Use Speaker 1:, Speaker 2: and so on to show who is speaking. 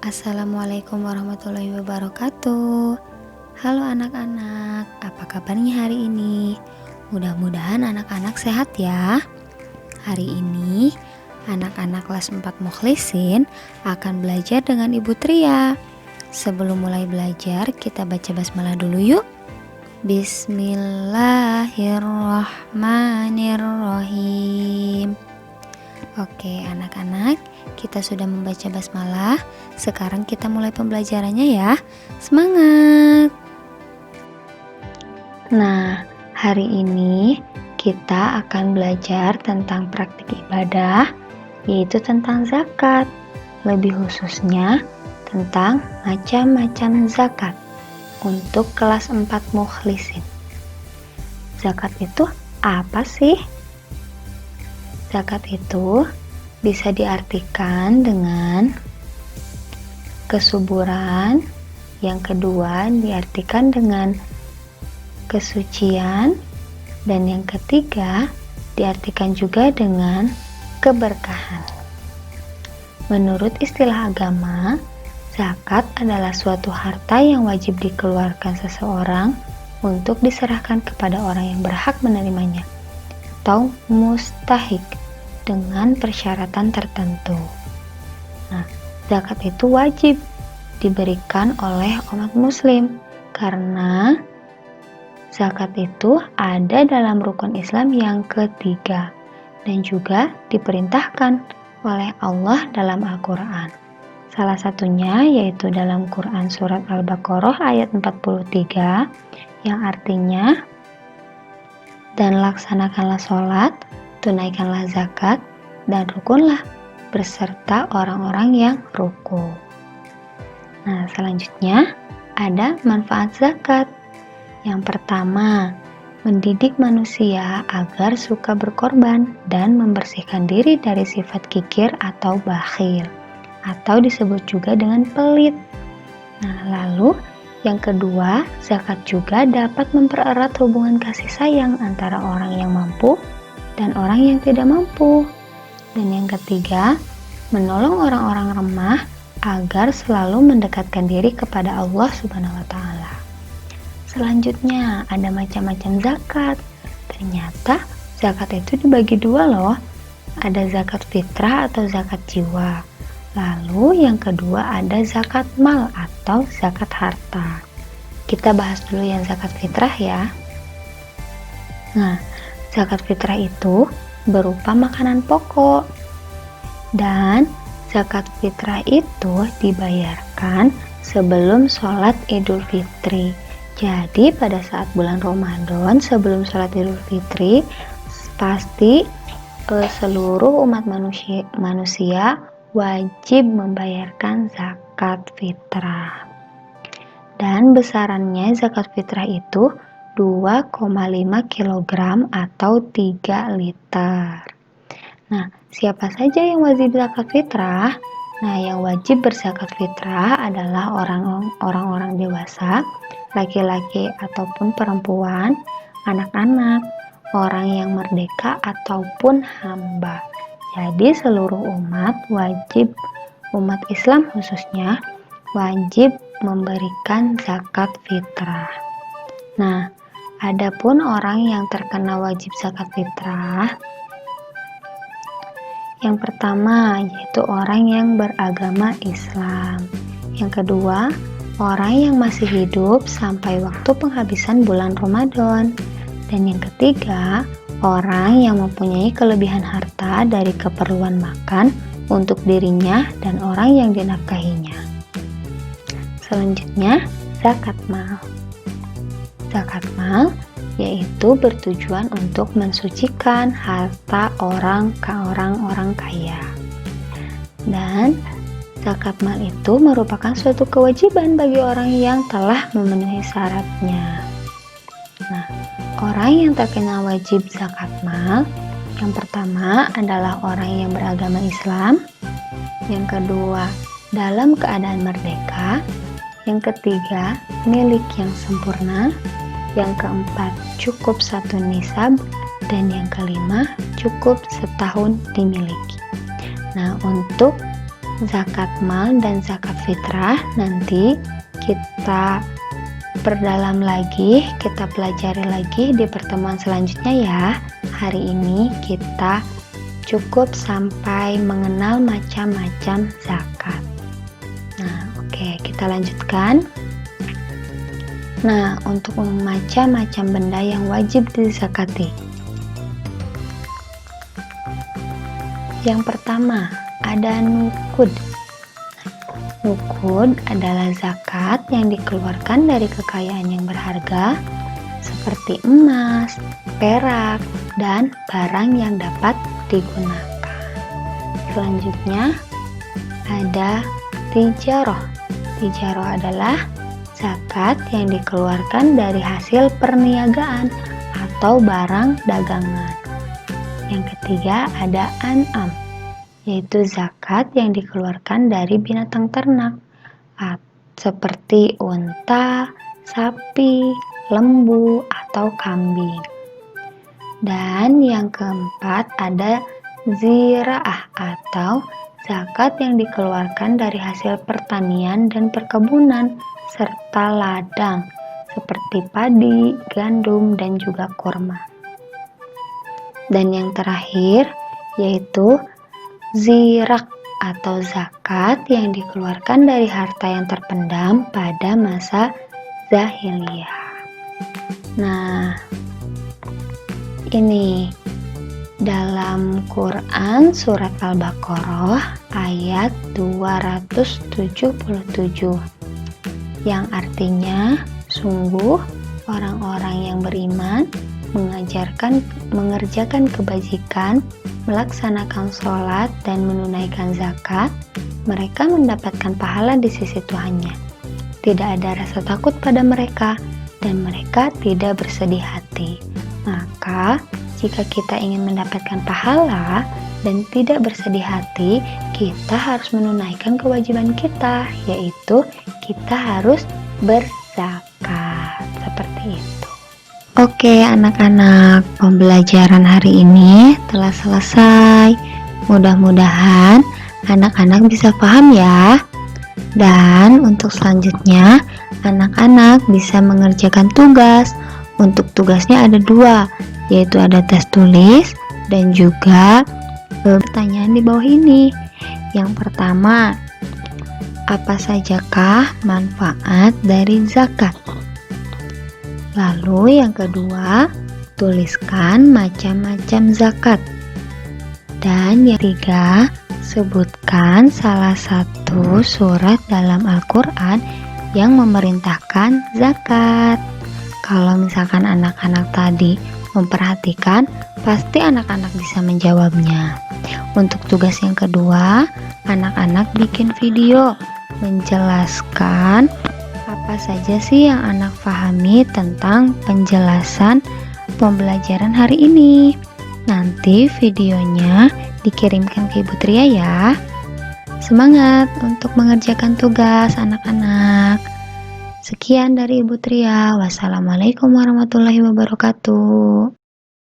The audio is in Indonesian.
Speaker 1: Assalamualaikum warahmatullahi wabarakatuh. Halo anak-anak, apa kabarnya hari ini? Mudah-mudahan anak-anak sehat ya. Hari ini anak-anak kelas 4 Mukhlisin akan belajar dengan Ibu Tria. Sebelum mulai belajar, kita baca basmalah dulu yuk. Bismillahirrahmanirrahim. Oke anak-anak, kita sudah membaca basmalah. Sekarang kita mulai pembelajarannya ya. Semangat! Nah, hari ini kita akan belajar tentang praktik ibadah, yaitu tentang zakat. Lebih khususnya tentang macam-macam zakat untuk kelas 4 Mukhlisin. Zakat itu apa sih? Zakat itu bisa diartikan dengan kesuburan, yang kedua diartikan dengan kesucian, dan yang ketiga diartikan juga dengan keberkahan. Menurut istilah agama, zakat adalah suatu harta yang wajib dikeluarkan seseorang untuk diserahkan kepada orang yang berhak menerimanya atau mustahik dengan persyaratan tertentu. Nah, zakat itu wajib diberikan oleh umat muslim karena zakat itu ada dalam rukun Islam yang ketiga dan juga diperintahkan oleh Allah dalam Al-Quran. Salah satunya yaitu dalam Quran surat Al-Baqarah ayat 43 yang artinya, dan laksanakanlah sholat, tunaikanlah zakat, dan rukunlah beserta orang-orang yang ruku. Nah, selanjutnya ada manfaat zakat. Yang pertama, mendidik manusia agar suka berkorban dan membersihkan diri dari sifat kikir atau bakhil, atau disebut juga dengan pelit. Nah, lalu yang kedua, zakat juga dapat mempererat hubungan kasih sayang antara orang yang mampu dan orang yang tidak mampu. Dan yang ketiga, menolong orang-orang lemah agar selalu mendekatkan diri kepada Allah Subhanahu wa Ta'ala. Selanjutnya, ada macam-macam zakat. Ternyata zakat itu dibagi dua loh. Ada zakat fitrah atau zakat jiwa. Lalu yang kedua ada zakat mal atau zakat harta. Kita bahas dulu yang zakat fitrah ya. Nah, zakat fitrah itu berupa makanan pokok. Dan zakat fitrah itu dibayarkan sebelum sholat Idul Fitri. Jadi pada saat bulan Ramadan sebelum sholat Idul Fitri, pasti seluruh umat manusia wajib membayarkan zakat fitrah. Dan besarannya zakat fitrah itu 2,5 kg atau 3 liter. Nah, siapa saja yang wajib zakat fitrah? Nah, yang wajib berzakat fitrah adalah orang-orang dewasa, laki-laki ataupun perempuan, anak-anak, orang yang merdeka ataupun hamba. Jadi seluruh umat Islam khususnya wajib memberikan zakat fitrah. Nah, adapun orang yang terkena wajib zakat fitrah, yang pertama yaitu orang yang beragama Islam. Yang kedua, orang yang masih hidup sampai waktu penghabisan bulan Ramadan. Dan yang ketiga, orang yang mempunyai kelebihan harta dari keperluan makan untuk dirinya dan orang yang dinafkahinya. Selanjutnya, zakat mal. Zakat mal yaitu bertujuan untuk mensucikan harta orang kaya. Dan zakat mal itu merupakan suatu kewajiban bagi orang yang telah memenuhi syaratnya. Nah, orang yang terkena wajib zakat mal, yang pertama adalah orang yang beragama Islam, yang kedua dalam keadaan merdeka, yang ketiga milik yang sempurna, yang keempat cukup 1 nisab, dan yang kelima cukup setahun dimiliki. Nah, untuk zakat mal dan zakat fitrah nanti kita perdalam lagi, kita pelajari lagi di pertemuan selanjutnya ya. Hari ini kita cukup sampai mengenal macam-macam zakat. Nah, oke, kita lanjutkan. Nah, untuk macam-macam benda yang wajib dizakati. Yang pertama, ada nukud. Nukud adalah zakat yang dikeluarkan dari kekayaan yang berharga seperti emas, perak, dan barang yang dapat digunakan. Selanjutnya ada tijaroh. Tijaroh adalah zakat yang dikeluarkan dari hasil perniagaan atau barang dagangan. Yang ketiga ada an'am, yaitu zakat yang dikeluarkan dari binatang ternak seperti unta, sapi, lembu, atau kambing. Dan yang keempat ada ziraah atau zakat yang dikeluarkan dari hasil pertanian dan perkebunan serta ladang seperti padi, gandum, dan juga kurma. Dan yang terakhir yaitu zirak atau zakat yang dikeluarkan dari harta yang terpendam pada masa jahiliyah. Nah, ini dalam Quran surat Al-Baqarah ayat 277 yang artinya, sungguh orang-orang yang beriman mengerjakan kebajikan, melaksanakan sholat, dan menunaikan zakat, mereka mendapatkan pahala di sisi Tuhannya. Tidak ada rasa takut pada mereka, dan mereka tidak bersedih hati. Maka, jika kita ingin mendapatkan pahala dan tidak bersedih hati, kita harus menunaikan kewajiban kita, yaitu kita harus berzakat. Seperti itu. Oke anak-anak, pembelajaran hari ini telah selesai. Mudah-mudahan anak-anak bisa paham ya. Dan untuk selanjutnya, anak-anak bisa mengerjakan tugas. Untuk tugasnya ada 2, yaitu ada tes tulis dan juga pertanyaan di bawah ini. Yang pertama, apa sajakah manfaat dari zakat? Lalu yang kedua, tuliskan macam-macam zakat. Dan yang ketiga, sebutkan salah satu surat dalam Al-Quran yang memerintahkan zakat. Kalau misalkan anak-anak tadi memperhatikan, pasti anak-anak bisa menjawabnya. Untuk tugas yang kedua, anak-anak bikin video menjelaskan apa saja sih yang anak pahami tentang penjelasan pembelajaran hari ini. Nanti videonya dikirimkan ke Ibu Tria ya. Semangat untuk mengerjakan tugas anak-anak. Sekian dari Ibu Tria. Wassalamualaikum warahmatullahi wabarakatuh.